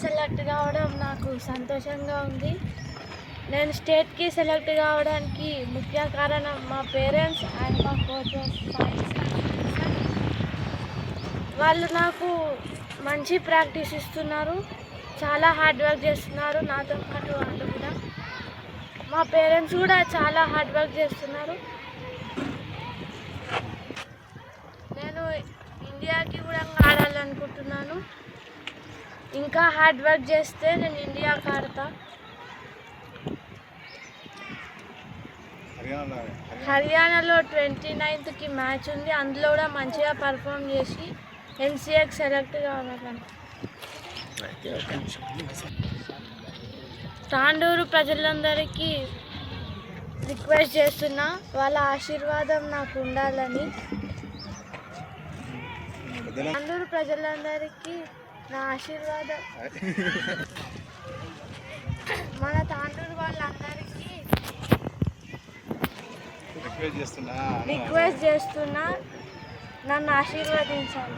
Select కావడం నాకు సంతోషంగా ఉంది. నేను స్టేట్కి సెలెక్ట్ కావడానికి ముఖ్య కారణం మా పేరెంట్స్ అండ్ మా కోచెస్. వాళ్ళు నాకు మంచి ప్రాక్టీస్ ఇస్తున్నారు, చాలా హార్డ్ వర్క్ చేస్తున్నారు. నాతో పాటు వాళ్ళు కూడా, మా పేరెంట్స్ కూడా చాలా హార్డ్ వర్క్ చేస్తున్నారు. నేను ఇండియాకి కూడా ఆడాలనుకుంటున్నాను. ఇంకా హార్డ్ వర్క్ చేస్తే నేను ఇండియాకి ఆడతా. హర్యానాలో 29th మ్యాచ్ ఉంది, అందులో కూడా మంచిగా పర్ఫామ్ చేసి NCAకి సెలెక్ట్ కావాలని. తాండూరు ప్రజలందరికీ రిక్వెస్ట్ చేస్తున్నా, వాళ్ళ ఆశీర్వాదం నాకు ఉండాలని. తాండూరు ప్రజలందరికీ నా ఆశీర్వాదం, మన తాండూరు వాళ్ళందరికీ రిక్వెస్ట్ చేస్తున్నా, నన్ను ఆశీర్వదించాలి.